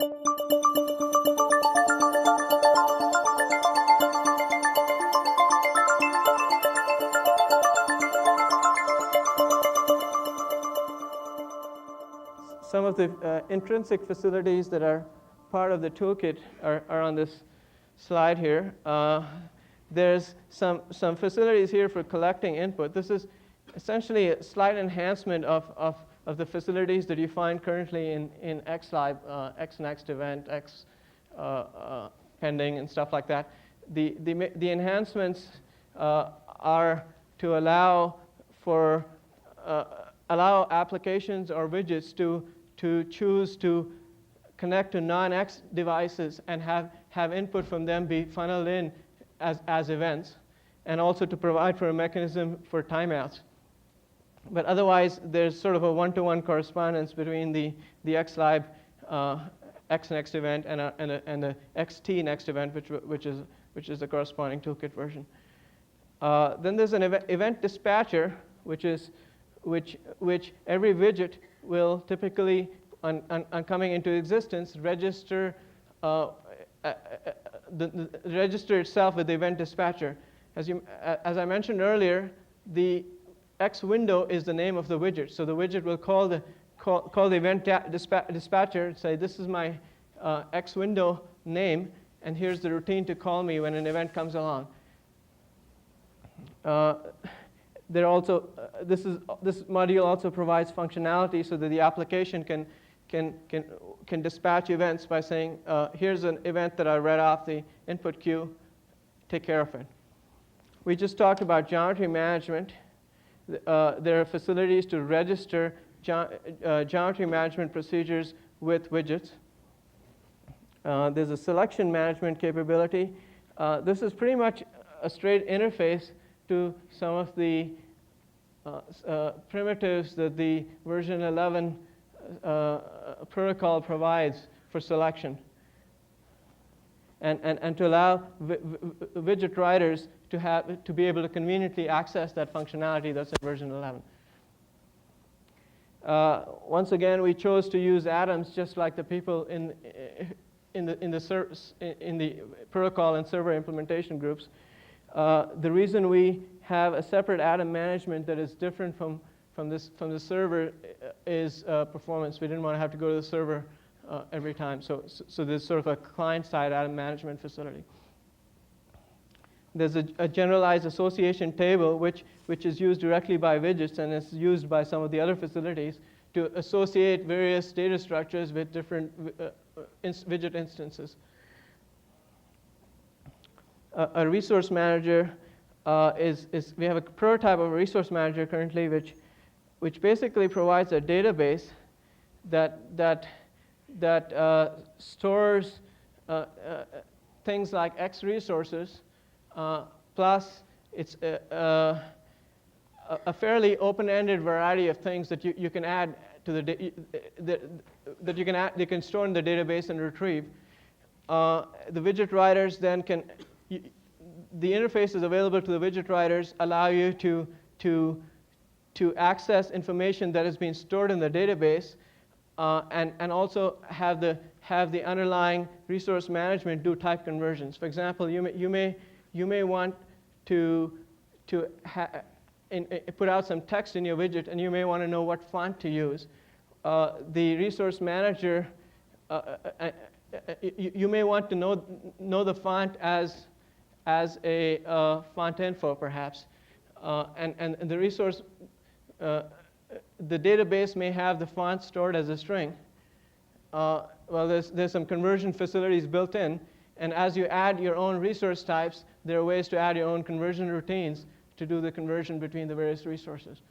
Some of the intrinsic facilities that are part of the toolkit are on this slide here. There's some facilities here for collecting input. This is essentially a slight enhancement of the facilities that you find currently in XLib, XNext event, X pending, and stuff like that. The enhancements are to allow applications or widgets to choose to connect to non-X devices and have input from them be funneled in as events, and also to provide for a mechanism for timeouts. But otherwise, there's sort of a one-to-one correspondence between the XLib XNext event and the XTNext event, which is the corresponding toolkit version. Then there's an event dispatcher, which every widget will typically, on coming into existence, register register itself with the event dispatcher. As I mentioned earlier, the X window is the name of the widget. So the widget will call the event dispatcher and say, this is my X window name, and here's the routine to call me when an event comes along. This module also provides functionality so that the application can dispatch events by saying, here's an event that I read off the input queue, take care of it. We just talked about geometry management. There are facilities to register geometry management procedures with widgets. There's a selection management capability. This is pretty much a straight interface to some of the primitives that the version 11 protocol provides for selection, and to allow widget writers to be able to conveniently access that functionality that's in version 11. Once again, we chose to use atoms just like the people in the protocol and server implementation groups. The reason we have a separate atom management that is different from the server is performance. We didn't want to have to go to the server every time. So there's sort of a client-side atom management facility. There's a generalized association table which is used directly by widgets and is used by some of the other facilities to associate various data structures with different widget instances. A resource manager we have a prototype of a resource manager currently which basically provides a database that stores things like X resources, plus it's a fairly open-ended variety of things that you can add to that you can store in the database and retrieve. The widget writers then the interfaces available to the widget writers allow you to access information that has been stored in the database, and also have the underlying resource management do type conversions. For example, you may want to put out some text in your widget, and you may want to know what font to use. The resource manager, you may want to know the font as a font info, perhaps, and the resource. The database may have the font stored as a string. Well, there's some conversion facilities built in, and as you add your own resource types, there are ways to add your own conversion routines to do the conversion between the various resources.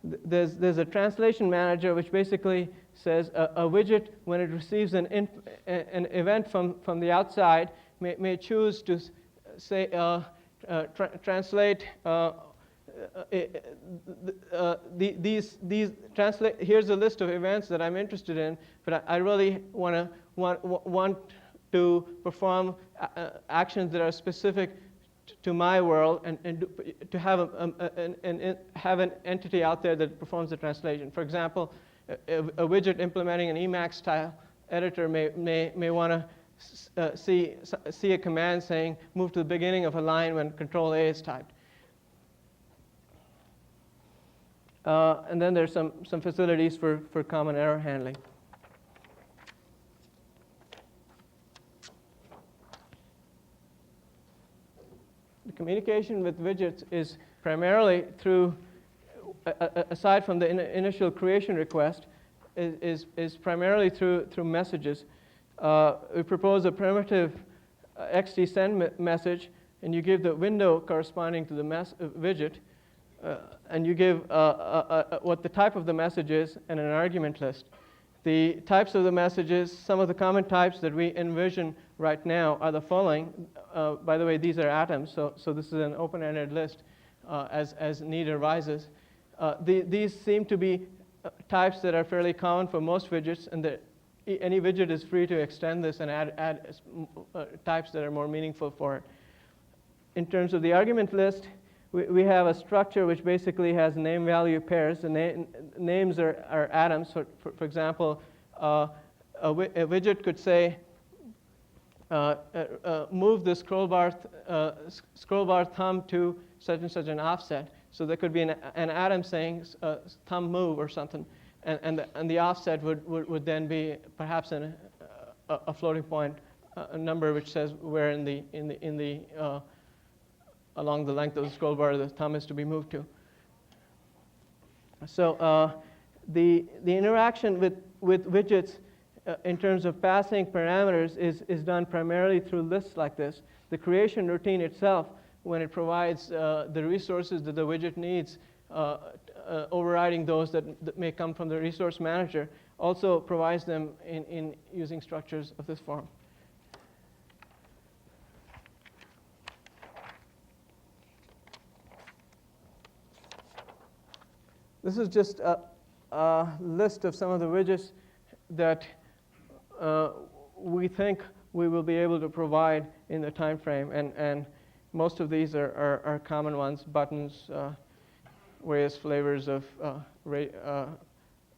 There's a translation manager which basically says a widget, when it receives an event from the outside, may choose to say translate here's a list of events that I'm interested in, but I really want to perform actions that are specific to my world, and to have an entity out there that performs the translation. For example, A widget implementing an Emacs style editor may want to see a command saying move to the beginning of a line when Control A is typed. And then there's some facilities for common error handling. The communication with widgets is primarily through, aside from the initial creation request, is primarily through messages. We propose a primitive xtsend message, and you give the window corresponding to the widget, and you give what the type of the message is and an argument list. The types of the messages, some of the common types that we envision right now are the following. By the way, these are atoms, so this is an open-ended list as need arises. These seem to be types that are fairly common for most widgets, and any widget is free to extend this and add types that are more meaningful for it. In terms of the argument list, we have a structure which basically has name-value pairs. The names are atoms. For example, a widget could say, move the scroll bar thumb to such and such an offset. So there could be an atom saying thumb move or something, and the offset would then be perhaps a floating point, a number which says where in the along the length of the scroll bar the thumb is to be moved to. So the interaction with widgets in terms of passing parameters is done primarily through lists like this. The creation routine itself, when it provides the resources that the widget needs, overriding those that may come from the resource manager, also provides them in using structures of this form. This is just a list of some of the widgets that we think we will be able to provide in the time frame, and most of these are common ones: buttons, various flavors of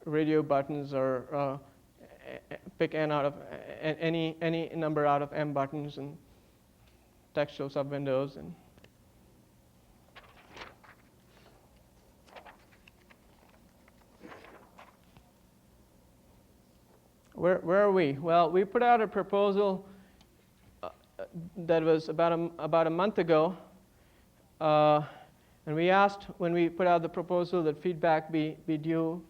radio buttons, or pick n out of any number out of m buttons, and textual subwindows, and Where are we? Well, we put out a proposal that was about a month ago, and we asked when we put out the proposal that feedback be due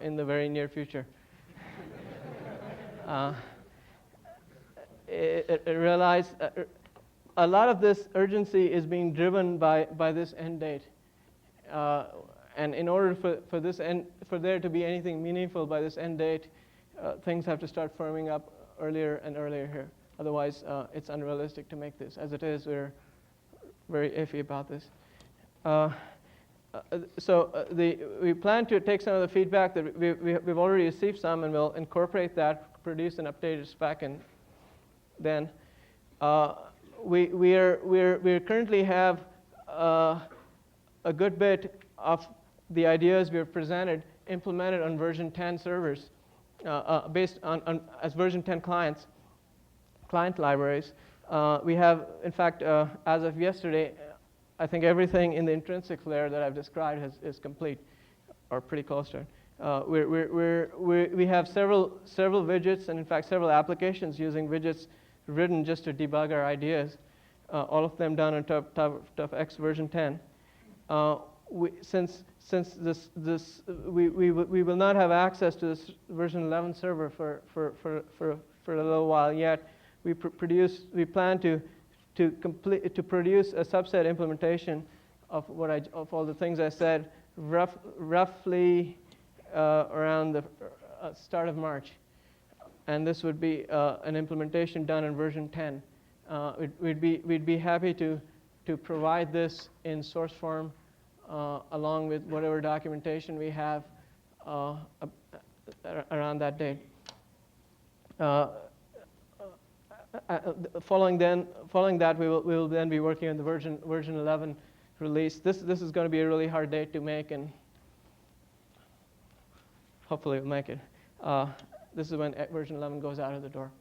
in the very near future. It realized a lot of this urgency is being driven by this end date. And in order for there to be anything meaningful by this end date, things have to start firming up earlier and earlier here. Otherwise, it's unrealistic to make this. As it is, we're very iffy about this. We plan to take some of the feedback that we've already received some, and we'll incorporate that, produce an updated spec, and then we currently have a good bit of the ideas we've presented implemented on version 10 servers, based on as version 10 client libraries. We have, in fact, as of yesterday, I think everything in the intrinsic layer that I've described is complete, or pretty close to it. We have several widgets, and in fact several applications using widgets written just to debug our ideas. All of them done on ToughX version 10. Since we will not have access to this version 11 server for a little while yet, we plan to produce a subset implementation of all the things I said roughly around the start of March, and this would be an implementation done in version 10. We'd be happy to provide this in source form, along with whatever documentation we have around that date. Following that, we will then be working on the version 11 release. This is going to be a really hard date to make, and hopefully we'll make it. This is when version 11 goes out of the door.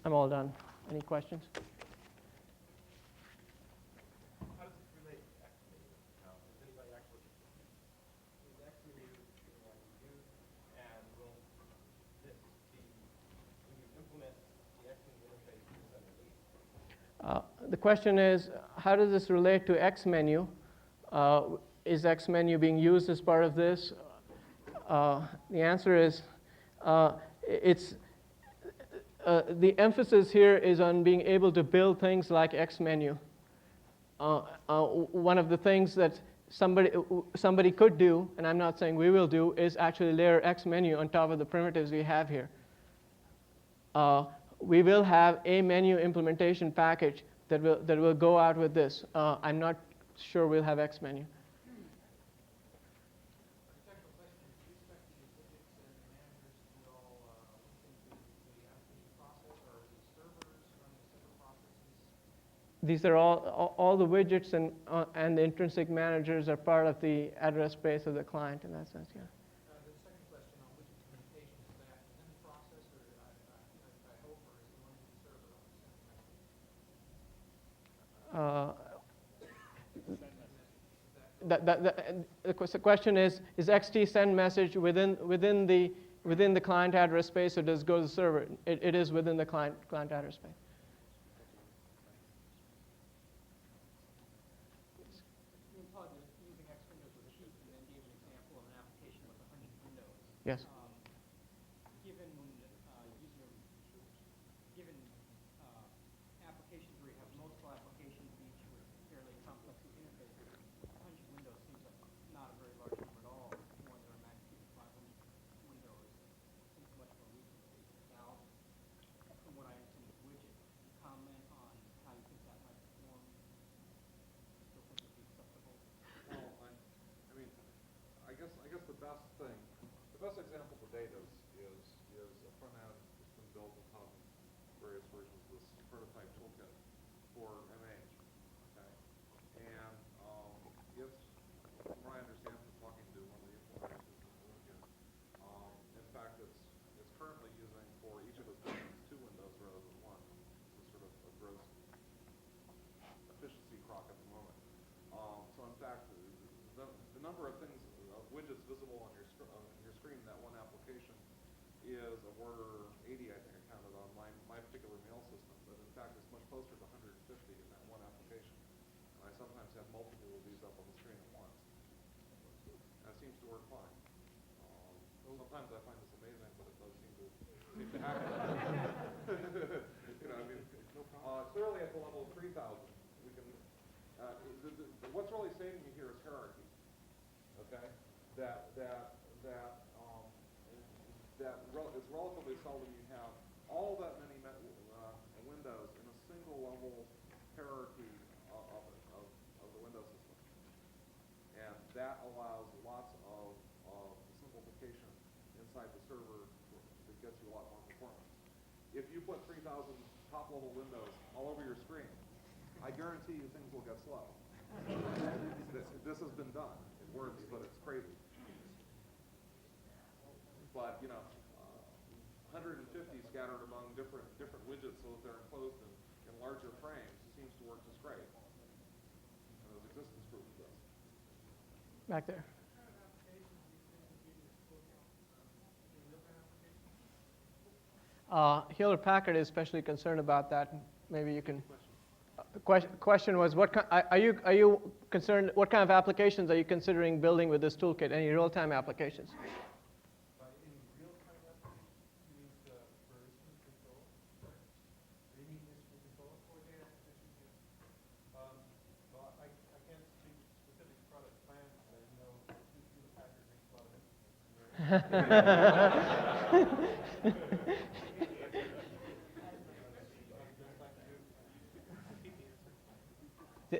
I'm all done. Any questions? How does it relate to XMenu? Does anybody actually is XMenu being used, and will this be when you implement the XMenu interface in SME? The question is, how does this relate to XMenu? Is XMenu being used as part of this? The answer is, the emphasis here is on being able to build things like XMenu. One of the things that somebody could do, and I'm not saying we will do, is actually layer XMenu on top of the primitives we have here. We will have a menu implementation package that will go out with this. I'm not sure we'll have XMenu. These are all the widgets and the intrinsic managers are part of the address space of the client in that sense, yeah. The second question on widget communication, is that within the process, or I hope, or is it running the server? The question is XT send message within the client address space, or does it go to the server? It is within the client address space. Yes. Given applications where you have multiple applications, each with fairly complex interfaces, 100 windows seems like not a very large number at all. More than a magnitude of 500 windows seems much more reasonable. Now, from what I understand of widget, comment on how you think that might perform. Still think it'd be acceptable. Well, I mean, I guess the best thing. The best example to date is a front end that's been built on top of various versions of this prototype toolkit for MH. Okay, and it's, from what I understand from talking to one of the implementers who's been doing it, in fact, it's currently using for each of its buttons 2 windows rather than 1. It's sort of a gross efficiency crock at the moment. So in fact, the number of things, widgets visible on your screen in that one application is of order 80, I think I counted on my particular mail system. But in fact, it's much closer to 150 in that one application. And I sometimes have multiple of these up on the screen at once. And it seems to work fine. Sometimes I find this amazing, but it does seem to happen. I mean, clearly at the level of 3,000, we can. What's really saving you here is hierarchy. Okay, it's relatively seldom you have all that many windows in a single level hierarchy of the window system, and that allows lots of simplification inside the server that gets you a lot more performance. If you put 3,000 top-level windows all over your screen, I guarantee you things will get slow. This has been done. It works, but it's crazy. But 150 scattered among different widgets so that they're enclosed in larger frames seems to work just great. And there's existence proof of this. Back there. Hewlett-Packard is especially concerned about that. Maybe you can. The question was, are you concerned? What kind of applications are you considering building with this toolkit? Any real-time applications? In real-time applications, you use for instance control. They need instrument control for data acquisition. Well, I can't speak specific product plans, but I know Hewlett-Packard makes a lot of instruments.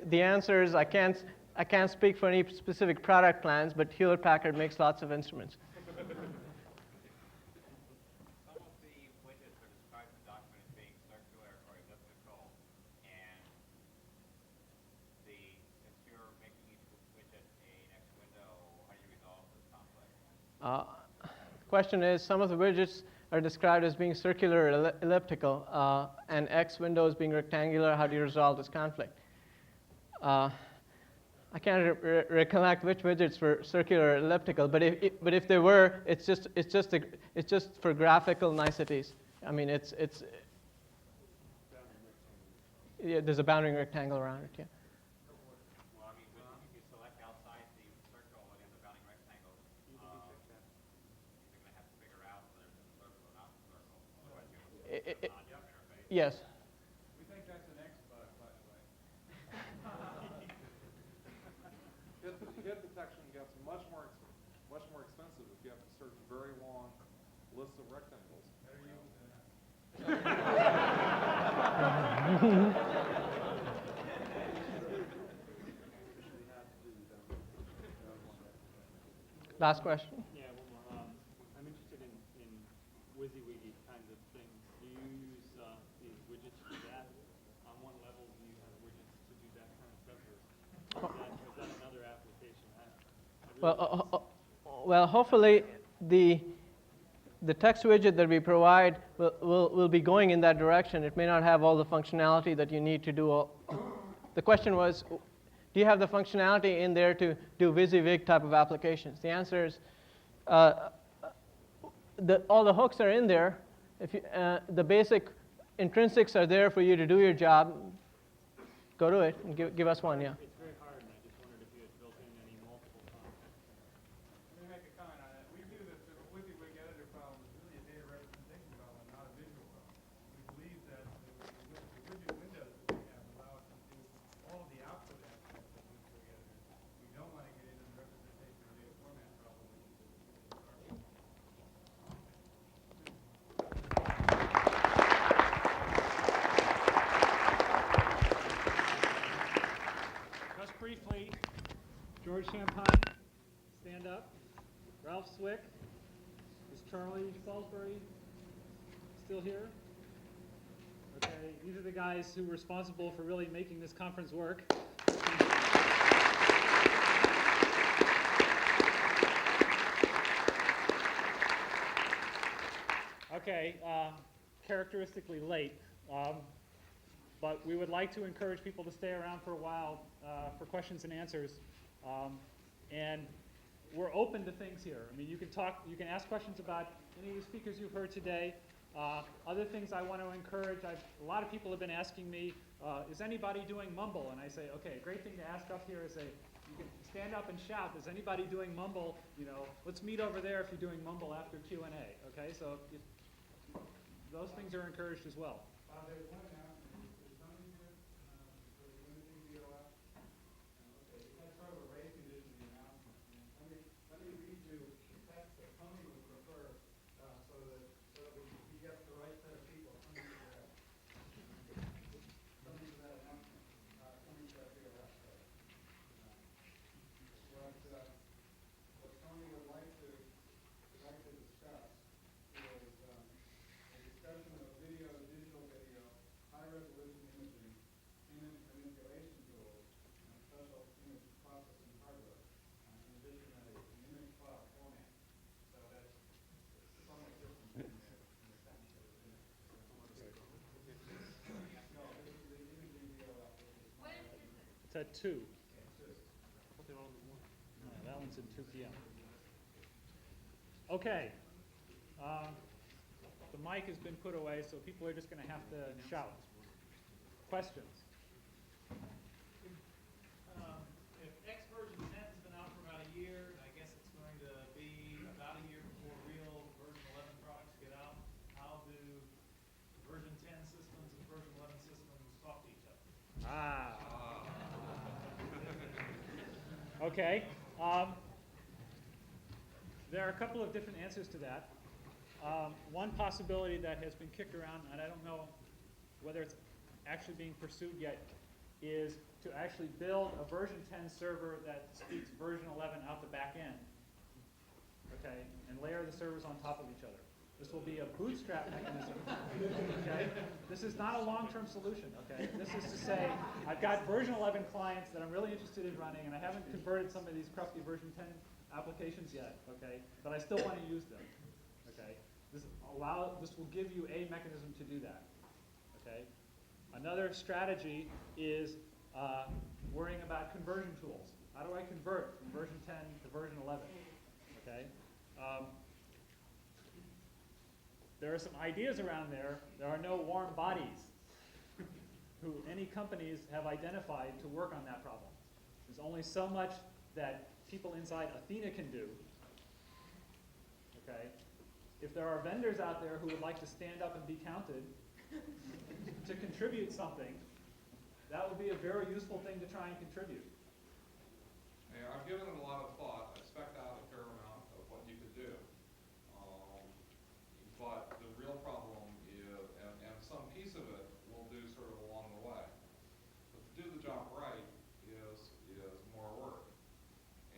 The answer is I can't speak for any specific product plans, but Hewlett-Packard makes lots of instruments. Some of the widgets are described in the document as being circular or elliptical, and since you're making Question is, some of the widgets are described as being circular or elliptical, and X windows being rectangular. How do you resolve this conflict? I can't recollect which widgets were circular or elliptical, but if they were, it's just for graphical niceties. I mean, yeah, there's a bounding rectangle around it. Yeah. Well, I mean, if you select outside the circle within the bounding rectangle, you're going to have to figure out whether it's a circle or not a circle. Otherwise, you're going to have a non-jump interface. Yes. We think that's an X bug, by the way. Hit detection gets much more expensive if you have to search very long lists of rectangles. Better use that. Last question. Yeah, one more. I'm interested in WYSIWYG kinds of things. Do you use these widgets for that? On one level, do you have widgets to do that kind of stuff, or is that another application? Well, hopefully the text widget that we provide will be going in that direction. It may not have all the functionality that you need to do all. The question was, do you have the functionality in there to do WYSIWYG type of applications? The answer is, all the hooks are in there. The basic intrinsics are there for you to do your job. Go to it and give us one, yeah. It's very hard, and I just wondered if you had built in any multiple concepts. Let me make a comment on that. We view that the WYSIWYG editor problem is really a data representation problem, not a visual problem. We believe that the widget windows that we have allow us to do all of the output aspects of WYSIWYG editors. We don't want to get into the representation or data format problem, which is the Just briefly, George Champagne, stand up. Ralph Swick. Is Charlie Salisbury still here? Okay, these are the guys who were responsible for really making this conference work. Okay, characteristically late. But we would like to encourage people to stay around for a while for questions and answers. And we're open to things here. I mean, you can ask questions about any of the speakers you've heard today. Other things I want to encourage, a lot of people have been asking me, is anybody doing Mumble? And I say, okay, a great thing to ask up here is you can stand up and shout, is anybody doing Mumble? You know, let's meet over there if you're doing Mumble after Q&A. Okay, so those things are encouraged as well. there's one announcement. Is Tony here for the imaging VOF? Okay, that's sort of a race condition in the announcement. Let me read you the text that Tony would prefer so that we get the right set of people coming to that announcement, coming to that VOF. What Tony would like to discuss is a discussion of video, digital video, high-resolution imaging, image manipulation tools, and special image processing hardware. In addition, an image file format. So that's somewhat different in the sense that it's in it. No, this is the imaging video application. It's at 2. No, that one's at 2 p.m. Okay. The mic has been put away, so people are just going to have to shout. Questions? If X version 10 has been out for about a year, and I guess it's going to be about a year before real version 11 products get out, how do version 10 systems and version 11 systems talk to each other? Okay. There are a couple of different answers to that. One possibility that has been kicked around, and I don't know whether it's actually being pursued yet, is to actually build a version 10 server that speaks version 11 out the back end, okay, and layer the servers on top of each other. This will be a bootstrap mechanism, okay? This is not a long-term solution, okay? This is to say, I've got version 11 clients that I'm really interested in running, and I haven't converted some of these crufty version 10 applications yet, okay? But I still want to use them, okay? This will give you a mechanism to do that, okay? Another strategy is worrying about conversion tools. How do I convert from version 10 to version 11, okay? There are some ideas around there. There are no warm bodies who any companies have identified to work on that problem. There's only so much that people inside Athena can do, okay? If there are vendors out there who would like to stand up and be counted to contribute something, that would be a very useful thing to try and contribute. Yeah, I've given it a lot of thought. I've spec'd out a fair amount of what you could do. But the real problem is, and some piece of it we'll do sort of along the way. But to do the job right is more work.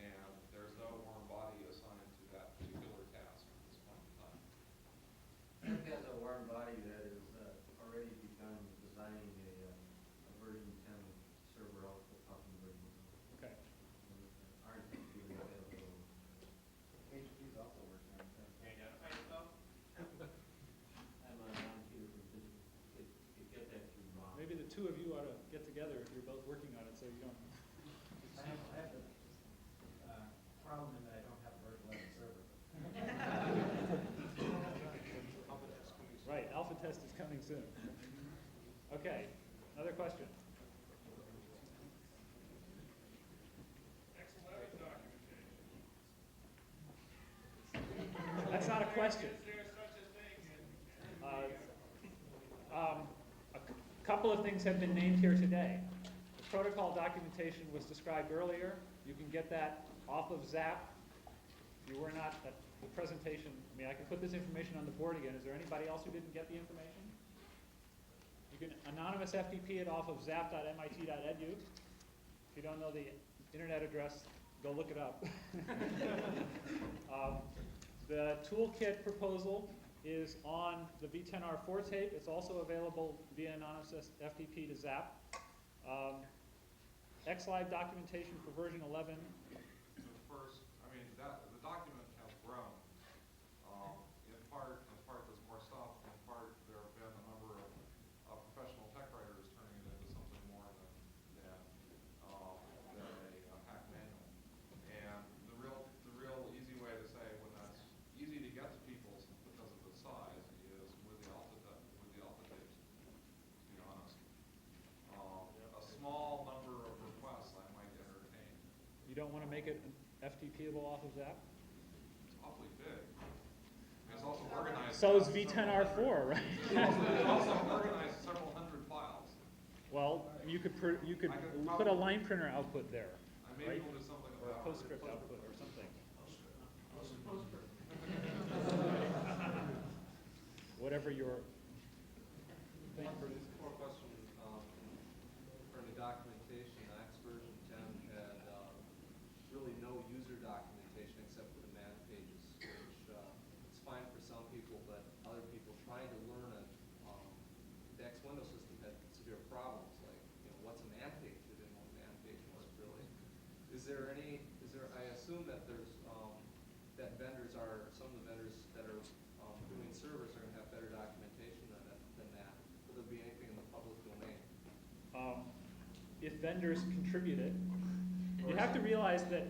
And there's no warm body assigned to that particular task at this point in time. If has a warm body that is already begun designing a version 10 server output talking version. Okay. Aren't completely available. HP's also working on that. Can you identify yourself? I'm on computer from digital. Get that to Rob. Maybe the two of you ought to get together if you're both working on it so you don't. I have the problem in that I don't have a version 11 server. Right, alpha test is coming soon. Okay, another question. X11 documentation. That's not a question. Is there such a thing in? A couple of things have been named here today. The protocol documentation was described earlier. You can get that off of Zap. You were not at the presentation. I mean, I can put this information on the board again. Is there anybody else who didn't get the information? You can anonymous FTP it off of zap.mit.edu. If you don't know the internet address, go look it up. The toolkit proposal is on the V10R4 tape. It's also available via anonymous FTP to Zap. XLive documentation for version 11. The first, I mean, the document has grown. In part, there's more stuff. In part, there have been a number of professional tech writers turning it into something more than a hack manual. And the real easy way to say when that's easy to get to people because of the size is with the alpha tapes. To be honest, a small number of requests I might entertain. You don't want to make it FTP-able off of Zap? It's awfully big. It's also organized. So is V10R4, right? It's also organized several hundred files. Well, you could I could put a line printer output there, I may right? be able to do something Or a about Postscript output or something. Whatever your thing for this. More question, for the documentation, X version 10 had really no user documentation except for the man pages, which it's fine for some people, but other people trying to learn it, the X Windows system had severe problems, like, what's a man page? They didn't know what a man page was really. I assume that there's, that some of the vendors that are doing servers are going to have better documentation than that. Will there be anything in the public domain? If vendors contribute it, you have to realize that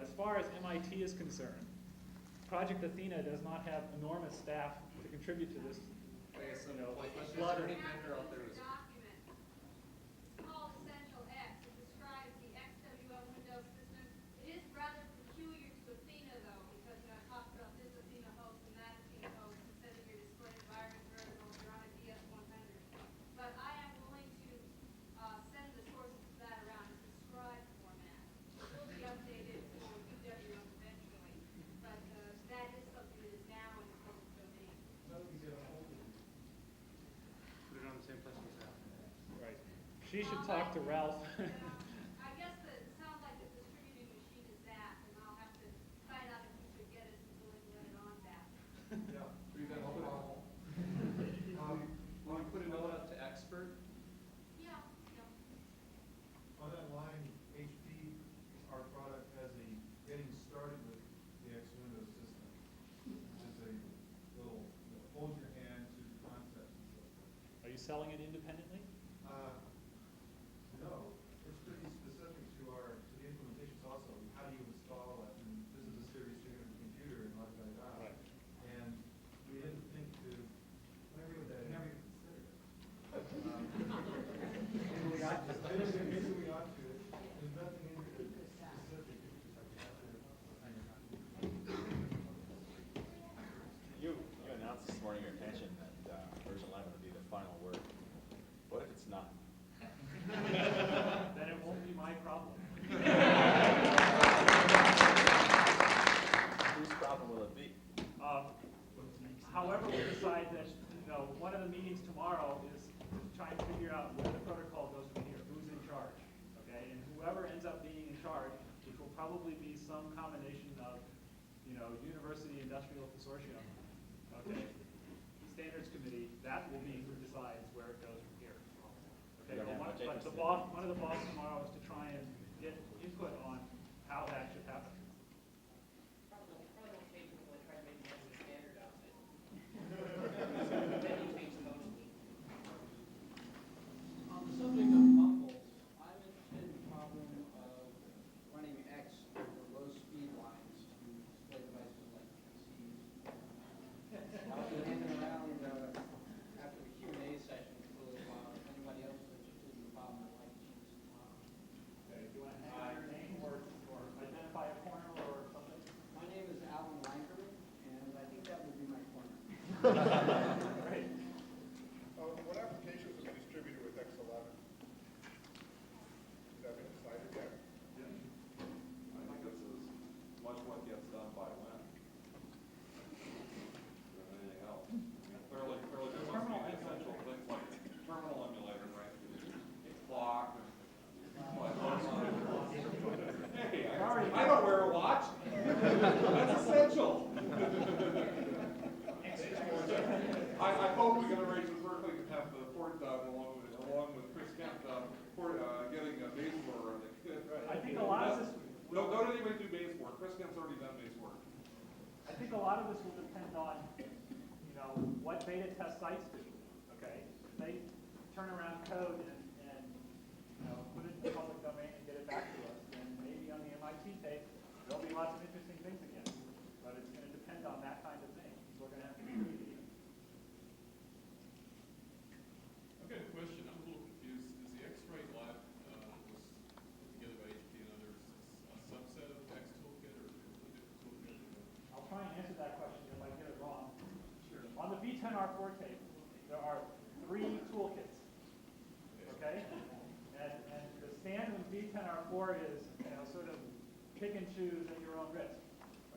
as far as MIT is concerned, Project Athena does not have enormous staff to contribute to this. I guess some Flood is of- there any vendor out there who's Document. It's called Essential X. It describes the XWL Windows system. It is rather peculiar to Athena, though, because it talks about this Athena host and that Athena host, and says your display environment variable if you're on a DS100. But I am willing to send the sources of that around as a scribe format. It will be updated for UWM eventually, but that is something that is now in the public domain. So we get a hold of it. Put it on the same place as that. Right. She should talk to Ralph. I guess it sounds like the distributing machine is Zap, and I'll have to find out if you could get it and really let it on Zap. Yeah, selling it independently? No, it's pretty specific to the implementations also. How do you install it? And this is a series thing on the computer and la da da. Right. And we didn't think to, never even consider it. Maybe we ought to. There's nothing in here that's specific. You announced this morning your intention that version 11 would be the final word. What if it's not? Then it won't be my problem. Whose problem will it be? However, we decide that, one of the meetings tomorrow is to try and figure out where the protocol goes from here, who's in charge, okay? And whoever ends up being in charge, which will probably be some combination of, University Industrial Consortium, okay? Standards Committee, that will be who decides where it goes from here. Okay, You don't have much but interest in one of the bosses tomorrow is to try and get input on how that should happen. Probably won't change when they try to make it as a standard outfit. Then you change the motion. On the subject of muffles, I'm interested in the problem of running X over low speed lines to display devices like PCs. I'll be hanging around after the Q&A session for a little while. If anybody else is interested in the problem, I'd like to choose tomorrow. Okay, do you want to hang out your name or identify a corner or something? My name is Alan Lankerman, and I think that would be my corner. Great. What applications will be distributed with X11? Has that been decided yet? I think it's as much what gets done by when than anything else. I mean, clearly there must be essential things like terminal emulators, right? Clock. Hey, I don't wear a watch. That's essential. I hope we can arrange with Berkeley to have the port done along with Chris Kent getting a base work. I think a lot of this. Don't anybody do base work. Chris Kent's already done base work. I think a lot of this will depend on, what beta test sites do. Okay, if they turn around code and put it in the public domain and get it back to us, then maybe on the MIT tape there'll be lots of interesting things again. But it's going to depend on that kind of thing. We're going to have to be creative. I've got a question. I'm a little confused. Is the X-Write Lab was put together by HP and others a subset of X Toolkit or a different toolkit? I'll try and answer that question if I get it wrong. Sure. On the V10R4 tape, there are 3 toolkits. Okay? And the stand with V10R4 is, sort of pick and choose at your own risk.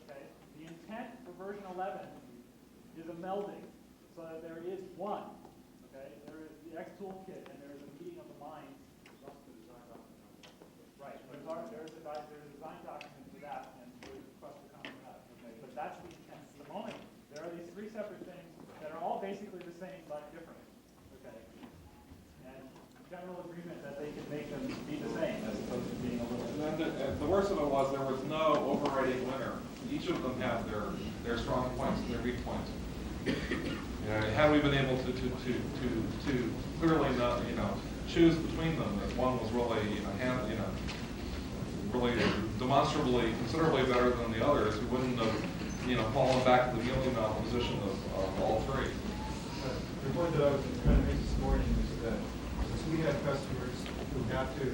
Okay? The intent for version 11 is a melding, so that there is one. Okay? There is the X toolkit, and there is a meeting of the minds. Right. There's a design document for that, and we'll request a comment on that. Okay. But that's the intent. At the moment, there are these 3 separate things that are all basically the same but different. Okay. And general agreement that they can make them be the same as opposed to being a little. And then the worst of it was there was no overriding winner. Each of them had their strong points and their weak points. Had we been able to clearly choose between them, that one was really really demonstrably considerably better than the others, we wouldn't have fallen back to the mealy mouth position of all 3. The point that I was trying to make this morning is that since we have customers who have to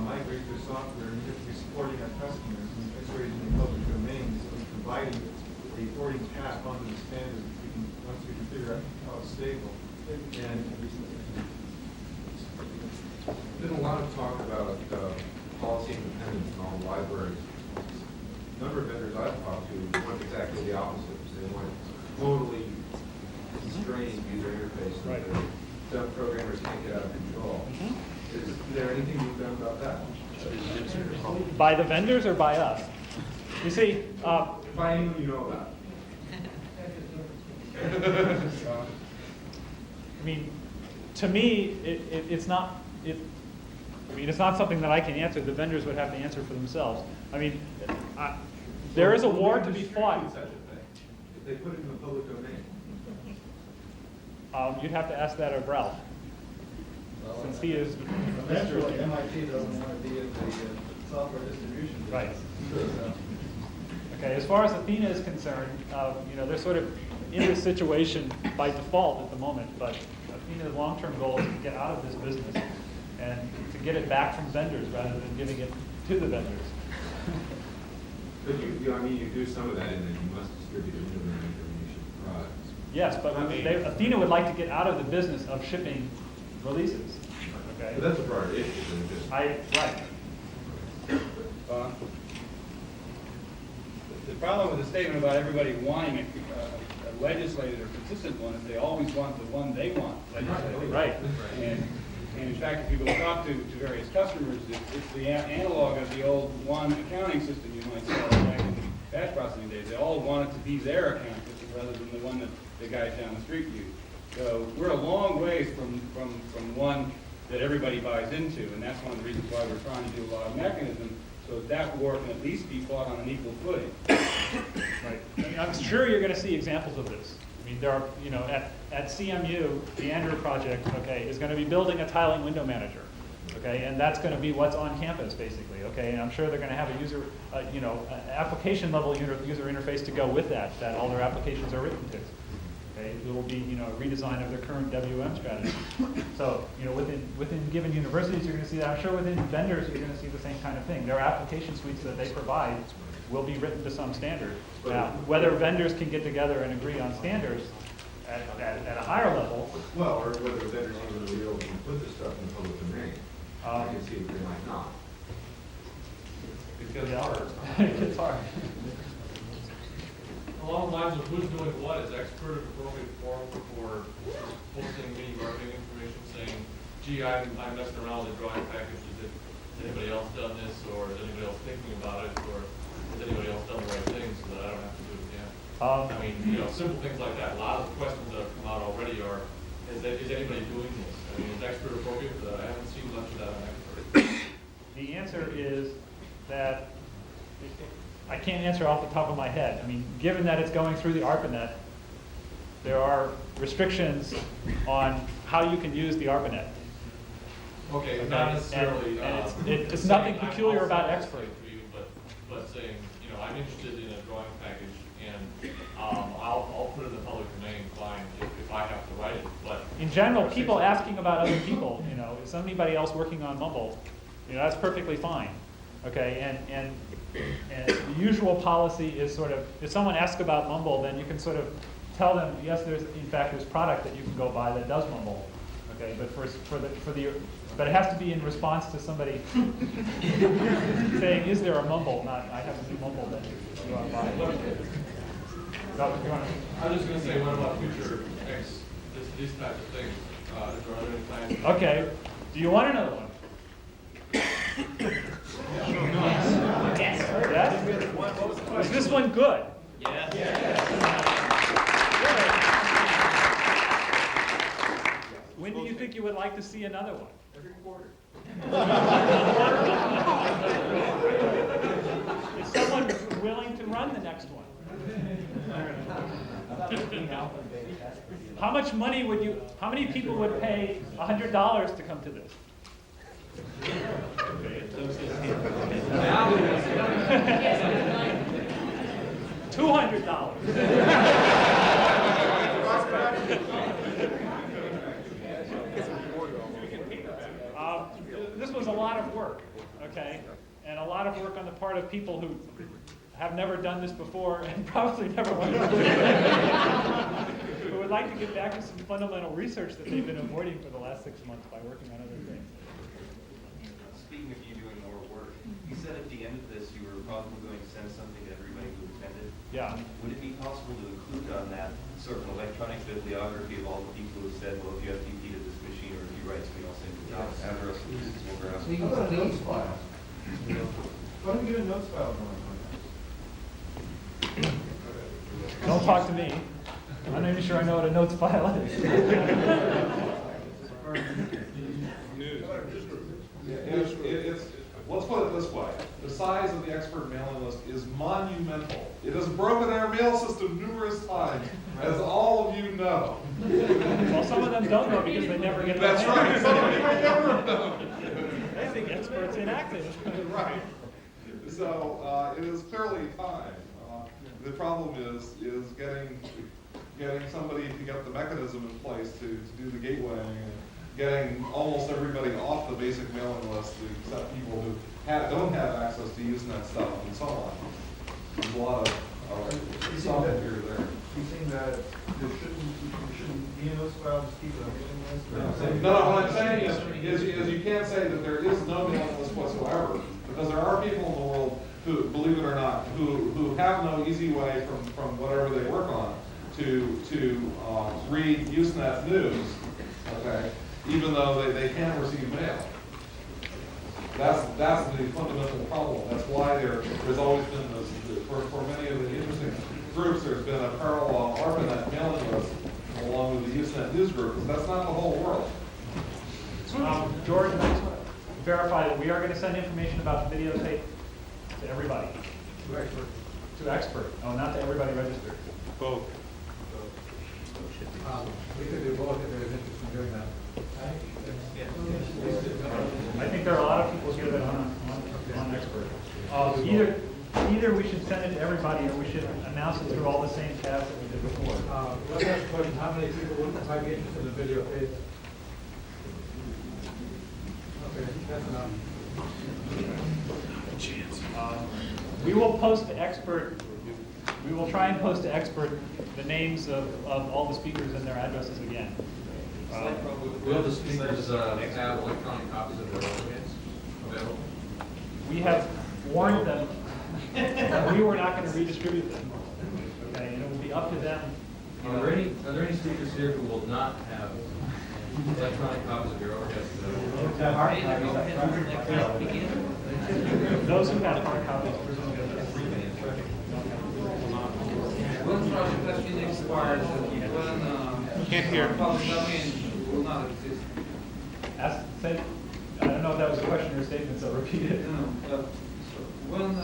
migrate their software, and you have to be supporting our customers and X-rays in the public domain, so we're providing a porting path onto the standard once we can figure out how it's stable. And there's been a lot of talk about policy independence in all libraries. A number of vendors I've talked to want exactly the opposite. They want totally constrained user interface. Right. Some programmers can't get out of control. Is there anything you've done about that? By the vendors or by us? You see, by anyone you know about. I mean, to me, it's not. It's not something that I can answer. The vendors would have to answer for themselves. I mean, there is a war to be fought. Such a thing. If they put it in the public domain. You'd have to ask that of Ralph. since he is Mr. Eventually, MIT doesn't want to be in the software distribution business. Right. So, Okay, as far as Athena is concerned, they're sort of in this situation by default at the moment, but Athena's long-term goal is to get out of this business and to get it back from vendors rather than giving it to the vendors. But you do some of that, and then you must distribute it to the information products. Yes, but Athena would like to get out of the business of shipping releases. Okay. But that's a broader issue than just. Right. The problem with the statement about everybody wanting a legislated or consistent one is they always want the one they want legislated. Right. And in fact, if you go talk to various customers, it's the analog of the old one accounting system you might sell back in batch processing days. They all want it to be their accounting system rather than the one that the guys down the street use. So we're a long ways from one that everybody buys into, and that's one of the reasons why we're trying to do a lot of mechanisms so that war can at least be fought on an equal footing. Right. I mean, I'm sure you're going to see examples of this. I mean, there are, at CMU, the Andrew project, okay, is going to be building a tiling window manager, okay, and that's going to be what's on campus, basically, okay, and I'm sure they're going to have a user, application level user interface to go with that all their applications are written to. Okay, it will be, a redesign of their current WM strategy. So, within given universities, you're going to see that. I'm sure within vendors, you're going to see the same kind of thing. Their application suites that they provide will be written to some standard. Now, whether vendors can get together and agree on standards at a higher level. Well, or whether vendors even really open to put this stuff in the public domain. I can see if they might not. It gets hard. It gets hard. Along the lines of who's doing what, is expert an appropriate forum for posting mini marketing information saying, gee, I'm messing around with a drawing package, has anybody else done this, or is anybody else thinking about it, or has anybody else done the right thing so that I don't have to do it again? I mean, simple things like that. A lot of the questions that have come out already are, is anybody doing this? I mean, is expert appropriate? I haven't seen much of that on expert. The answer is that I can't answer off the top of my head. I mean, given that it's going through the ARPANET, there are restrictions on how you can use the ARPANET. Okay, not necessarily. It's nothing peculiar about expert. But saying, I'm interested in a drawing package, and I'll put it in the public domain, fine, if I have to write it. But in general, people asking about other people, is anybody else working on Mumble? That's perfectly fine. Okay, and the usual policy is sort of, if someone asks about Mumble, then you can sort of tell them, yes, there's product that you can go buy that does Mumble. Okay, but it has to be in response to somebody saying, is there a Mumble? Not, I have a new Mumble that you want to buy. I was just going to say, what about future these types of things? Is there other kinds? Okay, do you want another one? Yes? Is this one good? Yes. When do you think you would like to see another one? Every quarter. Is someone willing to run the next one? How much money how many people would pay $100 to come to this? $200. This was a lot of work, okay, and a lot of work on the part of people who have never done this before and probably never want to do it. Who would like to get back to some fundamental research that they've been avoiding for the last 6 months by working on other things. Speaking of you doing more work, you said at the end of this you were probably going to send something to everybody who attended. Yeah. Would it be possible to include on that sort of electronic bibliography of all the people who said, well, if you FTP to this machine or if you write to me, I'll send you the address. How about a notes file? Why don't we get a notes file going on? Don't talk to me. I'm not even sure I know what a notes file is. News. let's put it this way. The size of the expert mailing list is monumental. It has broken our mail system numerous times, as all of you know. Well, some of them don't know because they never get. That's right, some of you may never know. I think experts inactive. Right. So, it is clearly time. The problem is getting somebody to get the mechanism in place to do the gateway and getting almost everybody off the basic mailing list except people who don't have access to Usenet stuff and so on. There's a lot of stuff here there. You think that there shouldn't be those files, just keep it on the mailing list? No, what I'm saying is you can't say that there is no mailing list whatsoever, because there are people in the world who, believe it or not, who have no easy way from whatever they work on to read Usenet news, okay, even though they can receive mail. That's the fundamental problem. That's why there's always been this, for many of the interesting groups, there's been a parallel ARPANET mailing list along with the Usenet news group, because that's not the whole world. George, verify that we are going to send information about the videotape to everybody. To expert. To expert. Oh, not to everybody registered. Both. We could do both if there's interest in doing that. I think there are a lot of people here that are on expert. Either we should send it to everybody or we should announce it through all the same tabs that we did before. Let's ask a question, how many people might be interested in the videotape? Okay, that's enough. We will post to expert, we will try and post to expert the names of all the speakers and their addresses again. Will the speakers have electronic copies of their overheads available? We have warned them that we were not going to redistribute them. Okay, and it will be up to them. Are there any speakers here who will not have electronic copies of your overheads available? Those who have hard copies, presumably. When project has been expired, when Can't hear. public domain will not exist. I don't know if that was a question or a statement, so repeat it. So when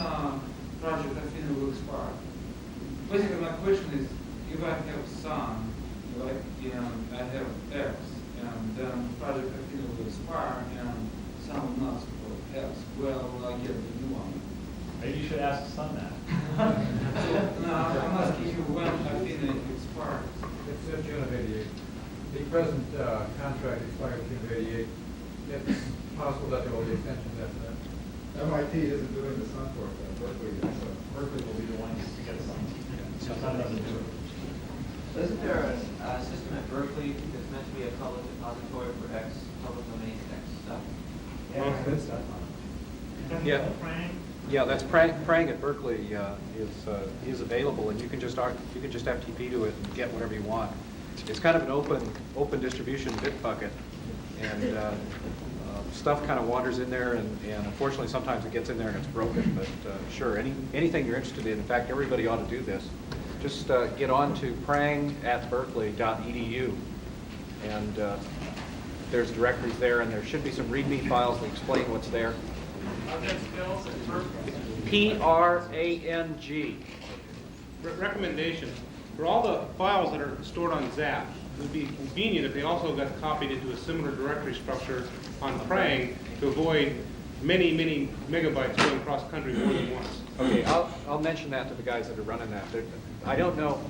project Athena will expire? Basically, my question is, if I have sun, like, I have X, and then project Athena will expire, and sun will not support X, well, I get the new one. Maybe you should ask the son that. No, I'm asking you when Athena expires. It's June of '88. The present contract expires June of '88. It's possible that there will be extensions after that. MIT isn't doing the sun for Berkeley yet, so Berkeley will be the ones to get some. So isn't there a system at Berkeley that's meant to be a public depository for X, public domain X stuff? Yeah, good stuff. Yeah. Yeah, that's Prang at Berkeley is available, and you can just FTP to it and get whatever you want. It's kind of an open distribution Bitbucket, and stuff kind of wanders in there, and unfortunately sometimes it gets in there and it's broken. But sure, anything you're interested in fact, everybody ought to do this. Just get on to prang@berkeley.edu, and there's directories there, and there should be some README files that explain what's there. Are there spells at Berkeley? PRANG. Recommendation, for all the files that are stored on ZAP, it would be convenient if they also got copied into a similar directory structure on Prang to avoid many, many megabytes going across the country more than once. Okay, I'll mention that to the guys that are running that. I don't know,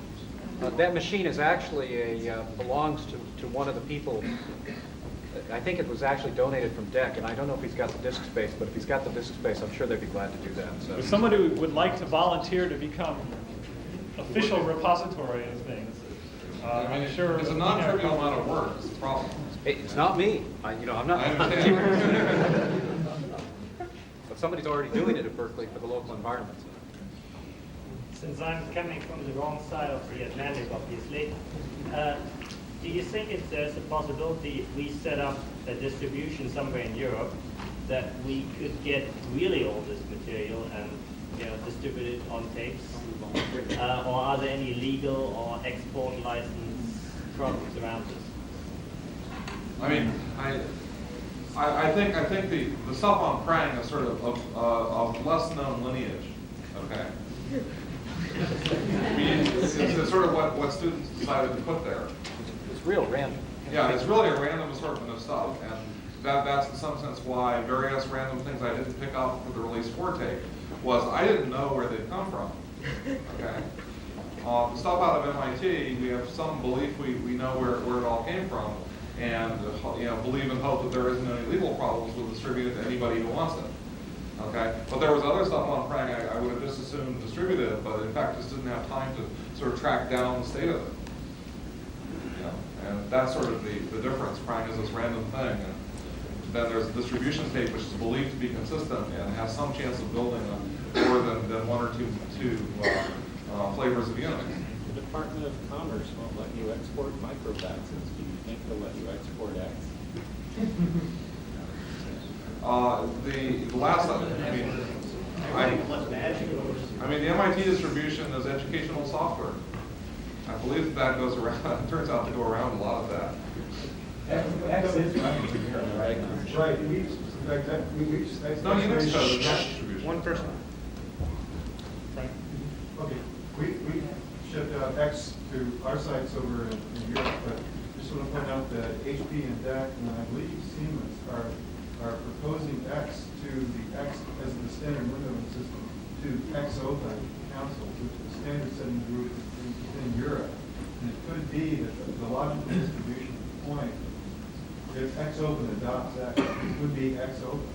that machine is actually belongs to one of the people. I think it was actually donated from DEC, and I don't know if he's got the disk space, but if he's got the disk space, I'm sure they'd be glad to do that. So. If somebody would like to volunteer to become official repository of things, I'm sure It's a non-trivial amount of work. It's a problem. It's not me. I'm not. But somebody's already doing it at Berkeley for the local environment. Since I'm coming from the wrong side of the Atlantic, obviously, do you think there's a possibility if we set up a distribution somewhere in Europe that we could get really all this material and distribute it on tapes? Or are there any legal or export license problems around this? I mean, I think the stuff on Prang is sort of less known lineage, okay? I mean, it's sort of what students decided to put there. It's real random. Yeah, it's really a random assortment of stuff, and that's in some sense why various random things I didn't pick up for the release 4 tape was I didn't know where they'd come from, okay? The stuff out of MIT, we have some belief we know where it all came from, and believe and hope that there isn't any legal problems with distributing it to anybody who wants it. Okay, but there was other stuff on Prang I would have just assumed distributed, but in fact just didn't have time to sort of track down the state of it. And that's sort of the difference. Prang is this random thing, and then there's a distribution tape which is believed to be consistent and has some chance of building more than one or two flavors of Unix. The Department of Commerce won't let you export microfaxes. Do you think they'll let you export X? The last time, I mean, the MIT distribution is educational software. I believe that goes around, turns out to go around a lot of that. X is right? Right. No, Unix code is not distribution. One person. Frank? Okay, we shipped out X to our sites over in Europe, but just want to point out that HP and DEC and I believe Siemens are proposing X to the X as the standard windowing system to XOPA Council, which is the standard setting group in Europe. And it could be that the logical distribution point, if XOPA adopts X, it would be XOPA.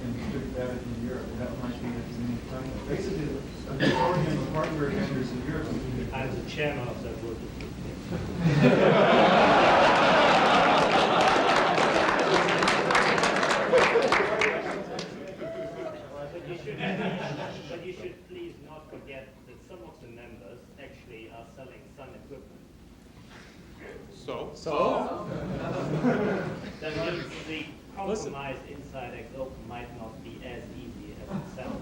And distribute that in Europe. And that might be at the time. Basically, a majority of the hardware vendors in Europe. I'm the chairman of that group. But you should please not forget that some of the members actually are selling some equipment. So? That means the compromise inside XOPA might not be as easy as it sounds.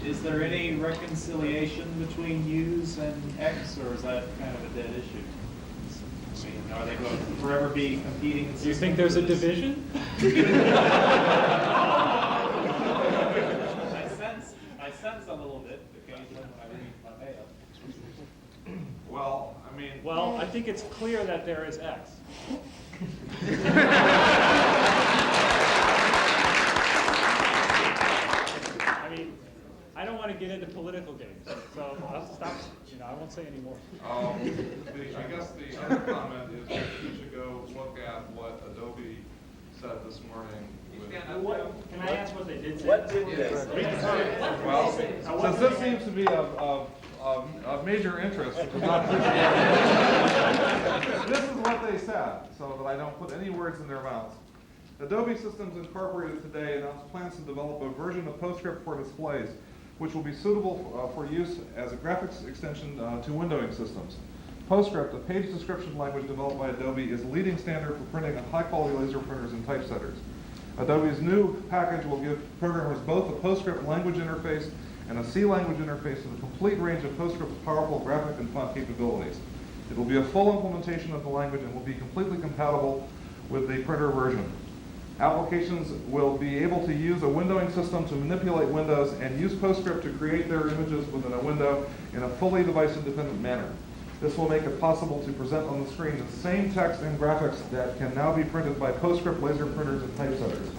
Is there any reconciliation between U's and X, or is that kind of a dead issue? I mean, are they going to forever be competing? Do you think there's a division? I sense a little bit occasionally when I read my mail. Well, I mean. Well, I think it's clear that there is X. I mean, I don't want to get into political games, so I'll stop. I won't say any more. I guess the other comment is that you should go look at what Adobe said this morning. Can I ask what they did say? What did they say? Well, since this seems to be of major interest, which is not this is what they said, so that I don't put any words in their mouths. Adobe Systems Incorporated today announced plans to develop a version of Postscript for displays, which will be suitable for use as a graphics extension to windowing systems. Postscript, a page description language developed by Adobe, is the leading standard for printing on high-quality laser printers and typesetters. Adobe's new package will give programmers both a Postscript language interface and a C language interface with a complete range of Postscript's powerful graphic and font capabilities. It will be a full implementation of the language and will be completely compatible with the printer version. Applications will be able to use a windowing system to manipulate windows and use Postscript to create their images within a window in a fully device-independent manner. This will make it possible to present on the screen the same text and graphics that can now be printed by Postscript laser printers and typesetters.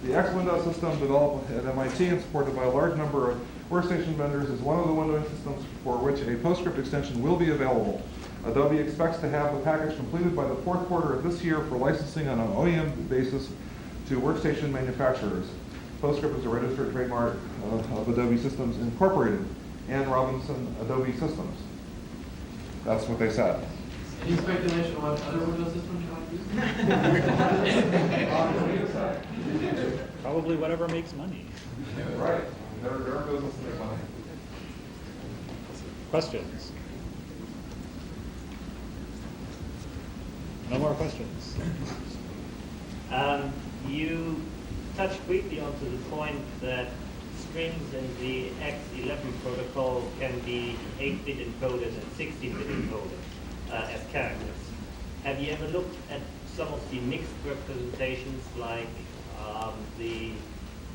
The X window system developed at MIT and supported by a large number of workstation vendors is one of the windowing systems for which a Postscript extension will be available. Adobe expects to have the package completed by the fourth quarter of this year for licensing on an OEM basis to workstation manufacturers. Postscript is a registered trademark of Adobe Systems Incorporated and Robinson Adobe Systems. That's what they said. Any speculation on other Windows systems you might use? Probably whatever makes money. Right. They're in business to make money. Questions? No more questions. You touched briefly onto the point that strings in the X11 protocol can be 8-bit encoded and 16-bit encoded as characters. Have you ever looked at some of the mixed representations, like the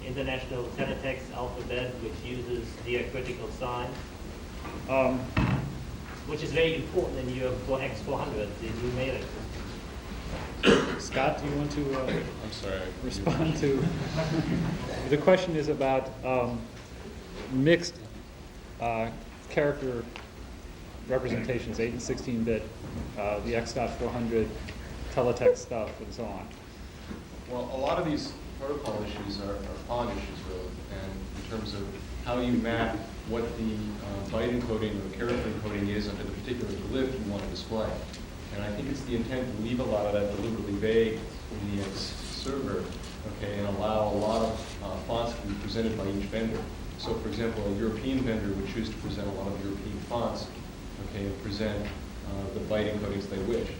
International Teletext Alphabet, which uses diacritical signs, which is very important in Europe for X400, the new mailing system. Scott, do you want to I'm sorry. respond to? The question is about mixed character representations, 8 and 16-bit, the X.400 teletext stuff, and so on. Well, a lot of these protocol issues are font issues, really, and in terms of how you map what the byte encoding or character encoding is under the particular glyph you want to display. And I think it's the intent to leave a lot of that deliberately vague in the X server, okay, and allow a lot of fonts to be presented by each vendor. So, for example, a European vendor would choose to present a lot of European fonts, okay, and present the byte encodings they wish.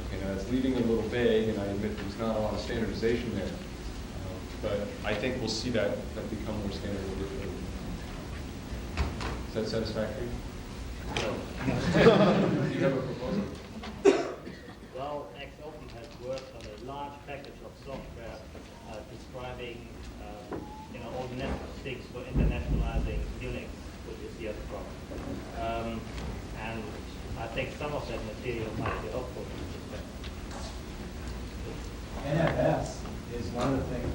Okay, now it's leaving it a little vague, and I admit there's not a lot of standardization there. But I think we'll see that become more standard over time. Is that satisfactory? No. Do you have a proposal? Well, XOpen has worked on a large package of software describing all the network things for internationalizing Unix, which is the other problem. And I think some of that material might be helpful. NFS is one of the things.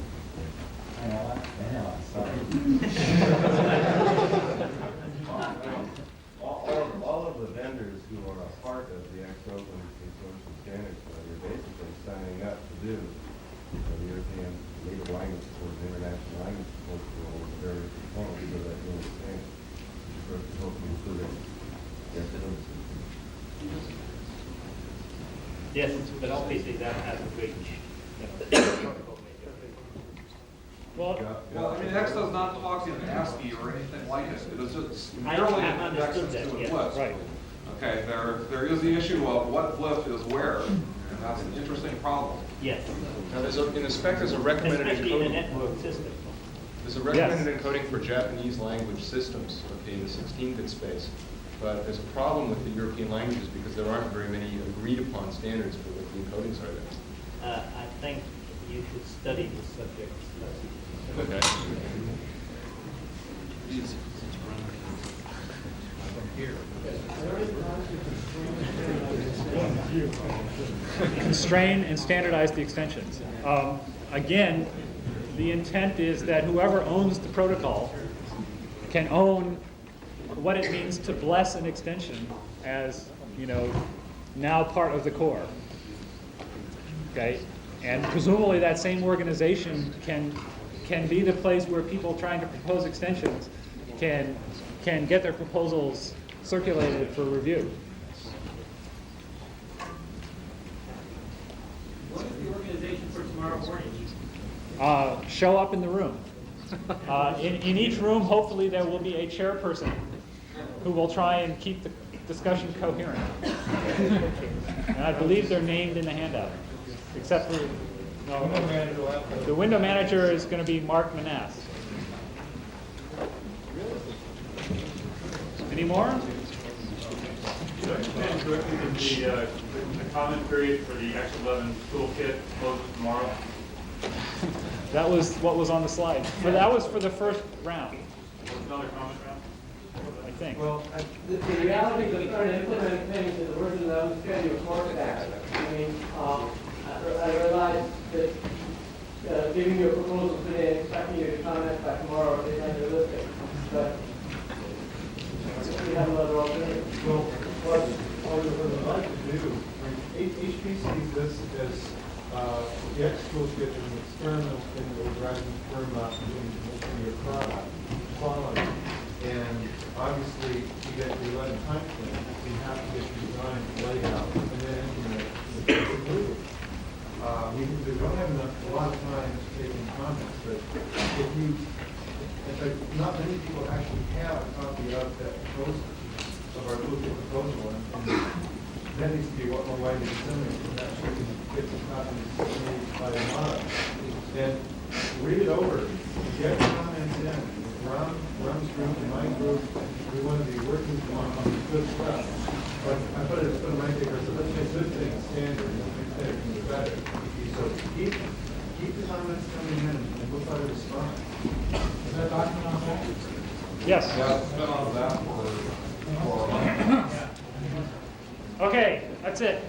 All of the vendors who are a part of the XOpen Consortium Standards are basically signing up to do the European native language support and international language support for all of the various components of that Unix standard, which of course is hopefully included in the system. Yes, but obviously that has a big Well, I mean, X does not talk in ASCII or anything like it. It is just I merely have understood indexes to that, a yes. glyph. Right. Okay, there is the issue of what glyph is where, and that's an interesting problem. Yes. Now, in the spec, there's a recommended Especially in a encoding. network system. There's a recommended encoding for Japanese language systems, okay, in the 16-bit space. But there's a problem with the European languages because there aren't very many agreed-upon standards for what the encodings are there. I think you should study this subject. Okay. Constrain and standardize the extensions. Again, the intent is that whoever owns the protocol can own what it means to bless an extension as, now part of the core. Okay? And presumably that same organization can be the place where people trying to propose extensions can get their proposals circulated for review. What is the organization for tomorrow morning? Show up in the room. In each room, hopefully there will be a chairperson who will try and keep the discussion coherent. And I believe they're named in the handout, except for the window manager is going to be Mark Manass. Any more? The comment period for the X11 toolkit closes tomorrow. That was what was on the slide. That was for the first round. Another comment round? I think. Well, the reality of trying to implement things in the version that I was telling you is more static. I mean, I realize that giving you a proposal today and expecting you to comment by tomorrow is unrealistic. But we have another alternative. Well, what we would like to do, HP sees this as the X toolkit is an experiment in the driving firm out in your product quality. And obviously, to get the 11 time frame, you have to get your design laid out and then implement it. We don't have a lot of time taking comments, but not many people actually have a copy of that proposal, of our toolkit proposal, and that needs to be more widely disseminated, and that we can get some copies made by tomorrow. And read it over, get comments in, Ron's group and my group, we want to be working on good stuff. but I put it in my paper, so let's make good things standard, and make better things better. So keep the comments coming in, and we'll try to respond. Is that document on that? Yes. Yeah, it's been on that for a month. Okay, that's it.